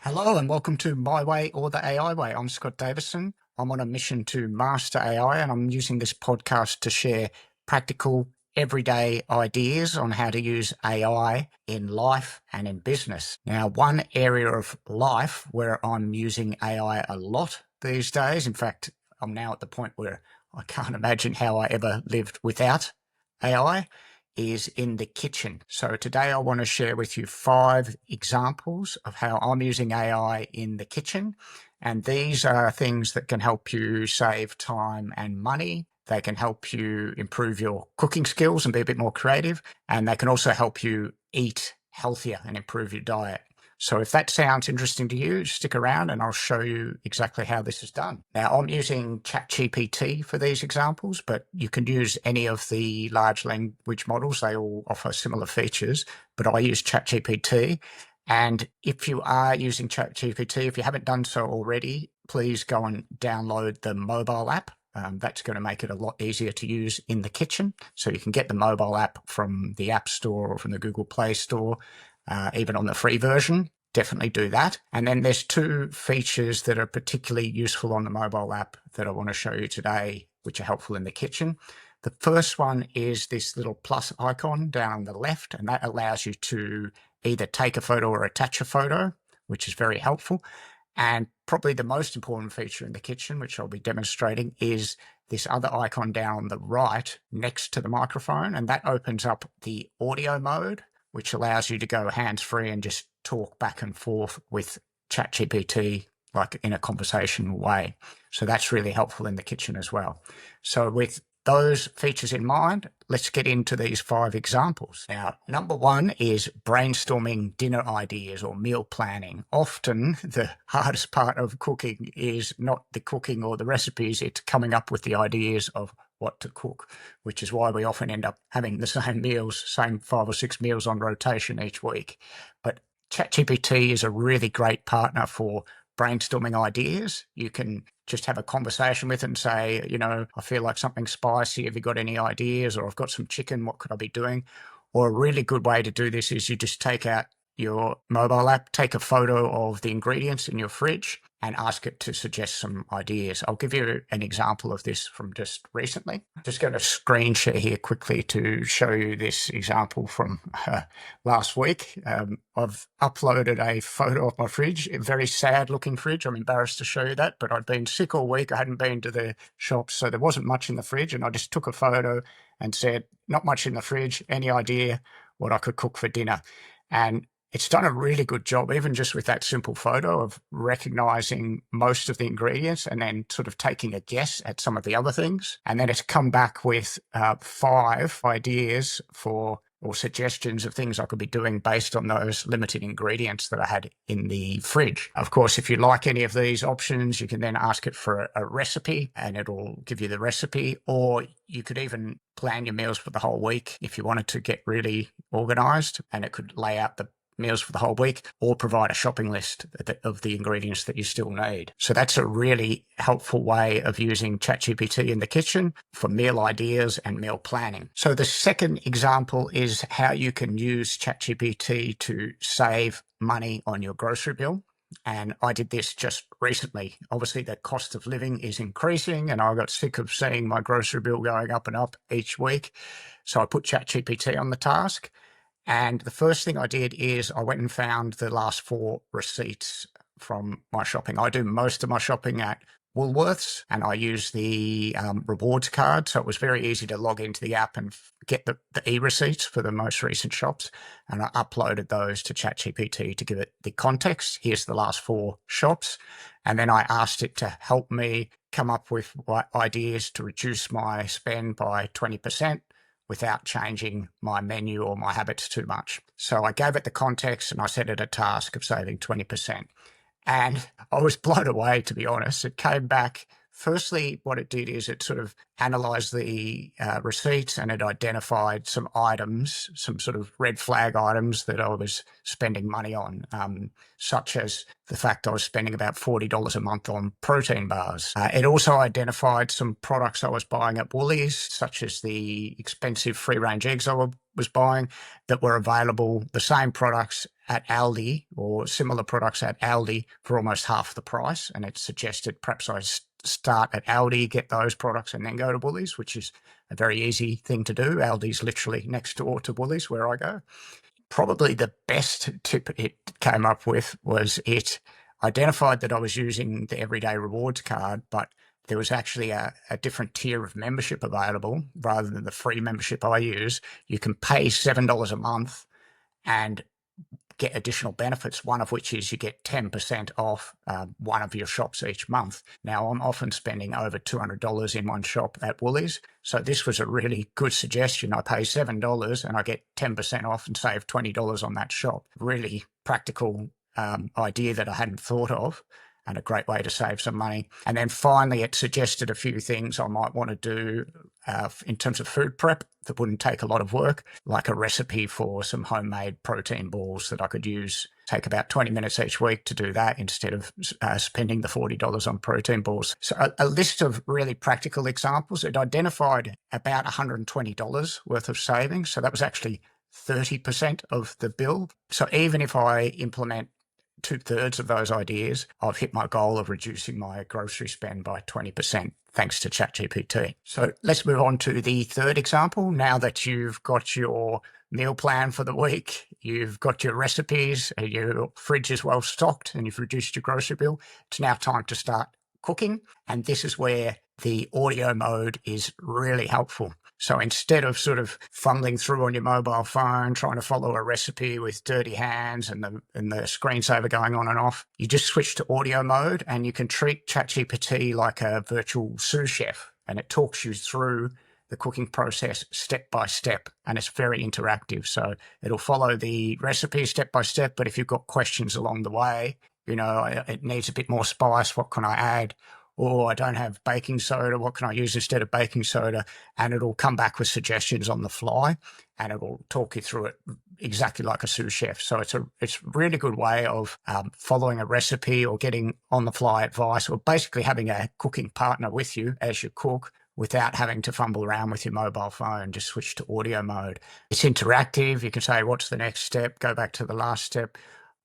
Hello and welcome to My Way or the AI Way. I'm Scott Davison. I'm on a mission to master AI and I'm using this podcast to share practical, everyday ideas on how to use AI in life and in business. Now, one area of life where I'm using AI a lot these days, in fact, I'm now at the point where I can't imagine how I ever lived without AI, is in the kitchen. So today I want to share with you 5 examples of how I'm using AI in the kitchen. And these are things that can help you save time and money. They can help you improve your cooking skills and be a bit more creative. And they can also help you eat healthier and improve your diet. So if that sounds interesting to you, stick around and I'll show you exactly how this is done. Now, I'm using ChatGPT for these examples, but you can use any of the large language models. They all offer similar features, but I use ChatGPT. And if you are using ChatGPT, if you haven't done so already, please go and download the mobile app. That's going to make it a lot easier to use in the kitchen. So you can get the mobile app from the App Store or from the Google Play Store. Even on the free version, definitely do that. And then there's 2 features that are particularly useful on the mobile app that I want to show you today, which are helpful in the kitchen. The first one is this little plus icon down on the left, and that allows you to either take a photo or attach a photo, which is very helpful. And probably the most important feature in the kitchen, which I'll be demonstrating, is this other icon down on the right next to the microphone, and that opens up the audio mode, which allows you to go hands-free and just talk back and forth with ChatGPT like in a conversational way. So that's really helpful in the kitchen as well. So with those features in mind, let's get into these 5 examples. Now, number 1 is brainstorming dinner ideas or meal planning. Often the hardest part of cooking is not the cooking or the recipes, it's coming up with the ideas of what to cook, which is why we often end up having the same meals, same 5 or 6 meals on rotation each week. But ChatGPT is a really great partner for brainstorming ideas. You can just have a conversation with it and say, I feel like something spicy. Have you got any ideas? Or I've got some chicken. What could I be doing? Or a really good way to do this is you just take out your mobile app, take a photo of the ingredients in your fridge and ask it to suggest some ideas. I'll give you an example of this from just recently. I'm just going to screen share here quickly to show you this example from last week. I've uploaded a photo of my fridge, a very sad looking fridge. I'm embarrassed to show you that, but I'd been sick all week. I hadn't been to the shops, so there wasn't much in the fridge. And I just took a photo and said, not much in the fridge, any idea what I could cook for dinner? And it's done a really good job, even just with that simple photo, of recognizing most of the ingredients and then sort of taking a guess at some of the other things. And then it's come back with 5 ideas or suggestions of things I could be doing based on those limited ingredients that I had in the fridge. Of course, if you like any of these options, you can then ask it for a recipe and it'll give you the recipe, or you could even plan your meals for the whole week if you wanted to get really organized, and it could lay out the meals for the whole week or provide a shopping list of the ingredients that you still need. So that's a really helpful way of using ChatGPT in the kitchen for meal ideas and meal planning. So the second example is how you can use ChatGPT to save money on your grocery bill. And I did this just recently. Obviously, the cost of living is increasing and I got sick of seeing my grocery bill going up and up each week. So I put ChatGPT on the task. And the first thing I did is I went and found the last 4 receipts from my shopping. I do most of my shopping at Woolworths and I use the rewards card. So it was very easy to log into the app and get the e-receipts for the most recent shops. And I uploaded those to ChatGPT to give it the context. Here's the last 4 shops. And then I asked it to help me come up with ideas to reduce my spend by 20%. Without changing my menu or my habits too much. So I gave it the context and I set it a task of saving 20%. And I was blown away, to be honest. It came back. Firstly, what it did is it sort of analysed the receipts and it identified some items, some sort of red flag items that I was spending money on, such as the fact I was spending about $40 a month on protein bars. It also identified some products I was buying at Woolies, such as the expensive free-range eggs I was buying that were available, the same products at Aldi or similar products at Aldi for almost half the price. And it suggested perhaps I start at Aldi, get those products, and then go to Woolies, which is a very easy thing to do. Aldi's literally next door to Woolies where I go. Probably the best tip it came up with was it identified that I was using the Everyday Rewards card, but there was actually a different tier of membership available rather than the free membership I use. You can pay $7 a month and get additional benefits, one of which is you get 10% off one of your shops each month. Now, I'm often spending over $200 in one shop at Woolies, so this was a really good suggestion. I pay $7 and I get 10% off and save $20 on that shop. Really practical idea that I hadn't thought of, and a great way to save some money. And then finally, it suggested a few things I might want to do in terms of food prep that wouldn't take a lot of work, like a recipe for some homemade protein balls that I could use. Take about 20 minutes each week to do that instead of spending the $40 on protein balls. So a list of really practical examples. It identified about $120 worth of savings. So that was actually 30% of the bill. So even if I implement 2/3 of those ideas, I've hit my goal of reducing my grocery spend by 20% thanks to ChatGPT. So let's move on to the third example. Now that you've got your meal plan for the week, you've got your recipes, your fridge is well stocked, and you've reduced your grocery bill, it's now time to start cooking. And this is where the audio mode is really helpful. So instead of sort of fumbling through on your mobile phone, trying to follow a recipe with dirty hands and the screensaver going on and off, you just switch to audio mode and you can treat ChatGPT like a virtual sous-chef, and it talks you through the cooking process step by step, and it's very interactive. So it'll follow the recipe step by step, but if you've got questions along the way, it needs a bit more spice, what can I add? Or I don't have baking soda, what can I use instead of baking soda? And it'll come back with suggestions on the fly, and it'll talk you through it exactly like a sous chef. So it's a really good way of following a recipe or getting on the fly advice, or basically having a cooking partner with you as you cook without having to fumble around with your mobile phone. Just switch to audio mode. It's interactive. You can say, what's the next step? Go back to the last step.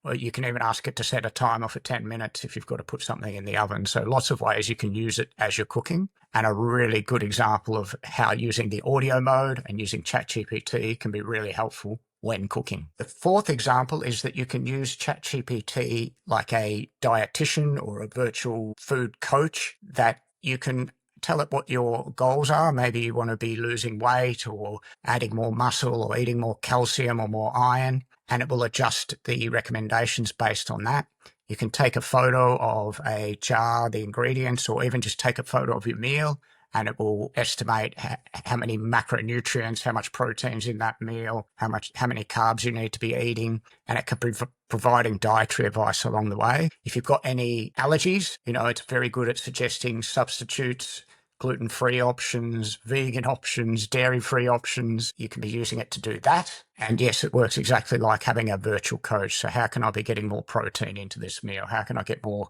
Or you can even ask it to set a timer for 10 minutes if you've got to put something in the oven. So lots of ways you can use it as you're cooking, and a really good example of how using the audio mode and using ChatGPT can be really helpful when cooking. The fourth example is that you can use ChatGPT like a dietitian or a virtual food coach, that you can tell it what your goals are. Maybe you want to be losing weight or adding more muscle or eating more calcium or more iron, and it will adjust the recommendations based on that. You can take a photo of a jar, the ingredients, or even just take a photo of your meal, and it will estimate how many macronutrients, how much protein's in that meal, how many carbs you need to be eating, and it can be providing dietary advice along the way. If you've got any allergies, it's very good at suggesting substitutes, gluten-free options, vegan options, dairy-free options. You can be using it to do that. And yes, it works exactly like having a virtual coach. So how can I be getting more protein into this meal? How can I get more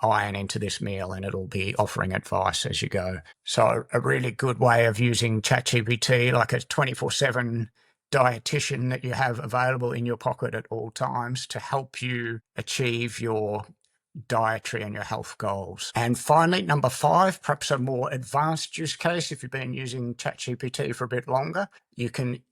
iron into this meal? And it'll be offering advice as you go. So a really good way of using ChatGPT, like a 24/7 dietitian that you have available in your pocket at all times to help you achieve your dietary and your health goals. And finally, number 5, perhaps a more advanced use case. If you've been using ChatGPT for a bit longer, you can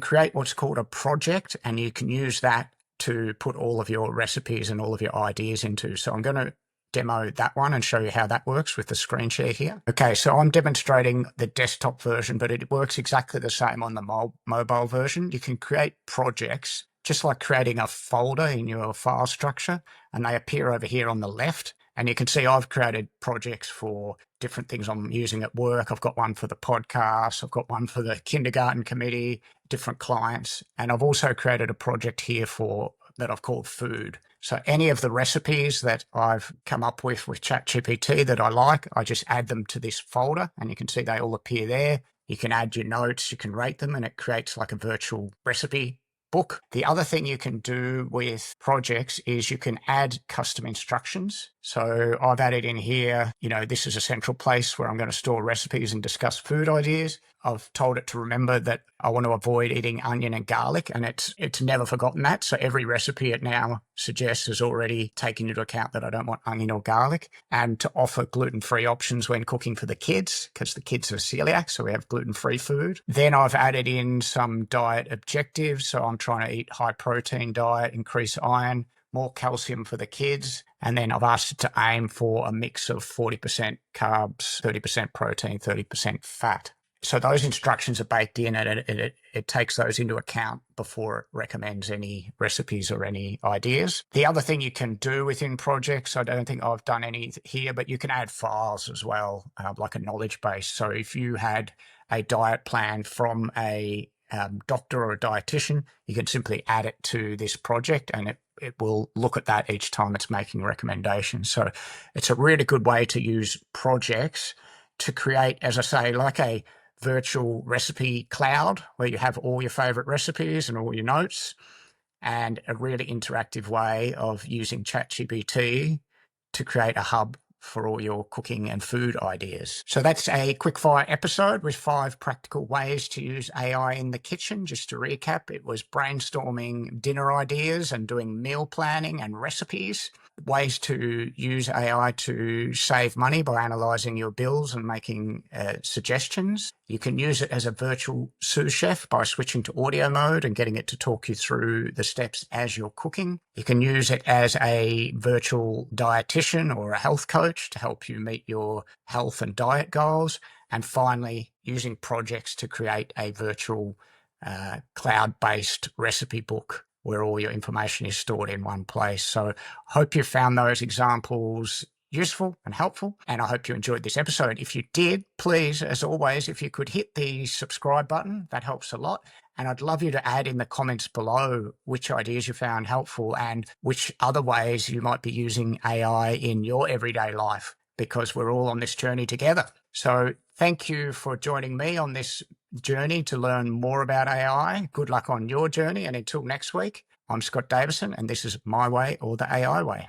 create what's called a project, and you can use that to put all of your recipes and all of your ideas into. So I'm going to demo that one and show you how that works with the screen share here. Okay, so I'm demonstrating the desktop version, but it works exactly the same on the mobile version. You can create projects just like creating a folder in your file structure, and they appear over here on the left. And you can see I've created projects for different things I'm using at work. I've got one for the podcast. I've got one for the kindergarten committee, different clients. And I've also created a project here that I've called food. So any of the recipes that I've come up with ChatGPT that I like, I just add them to this folder, and you can see they all appear there. You can add your notes, you can rate them, and it creates like a virtual recipe book. The other thing you can do with projects is you can add custom instructions. So I've added in here, this is a central place where I'm going to store recipes and discuss food ideas. I've told it to remember that I want to avoid eating onion and garlic, and it's never forgotten that. So every recipe it now suggests has already taken into account that I don't want onion or garlic, and to offer gluten-free options when cooking for the kids, because the kids are celiac, so we have gluten-free food. Then I've added in some diet objectives. So I'm trying to eat high protein diet, increase iron, more calcium for the kids. And then I've asked it to aim for a mix of 40% carbs, 30% protein, 30% fat. So those instructions are baked in, and it takes those into account before it recommends any recipes or any ideas. The other thing you can do within projects, I don't think I've done any here, but you can add files as well, like a knowledge base. So if you had a diet plan from a doctor or a dietitian, you can simply add it to this project, and it will look at that each time it's making recommendations. So it's a really good way to use projects to create, as I say, like a virtual recipe cloud where you have all your favorite recipes and all your notes, and a really interactive way of using ChatGPT to create a hub for all your cooking and food ideas. So that's a quickfire episode with 5 practical ways to use AI in the kitchen. Just to recap, it was brainstorming dinner ideas and doing meal planning and recipes, ways to use AI to save money by analysing your bills and making suggestions. You can use it as a virtual sous-chef by switching to audio mode and getting it to talk you through the steps as you're cooking. You can use it as a virtual dietitian or a health coach to help you meet your health and diet goals. And finally, using projects to create a virtual cloud-based recipe book where all your information is stored in one place. So hope you found those examples useful and helpful, and I hope you enjoyed this episode. If you did, please, as always, if you could hit the subscribe button, that helps a lot. And I'd love you to add in the comments below which ideas you found helpful and which other ways you might be using AI in your everyday life, because we're all on this journey together. So thank you for joining me on this journey to learn more about AI. Good luck on your journey, and until next week, I'm Scott Davison, and this is My Way or the AI Way.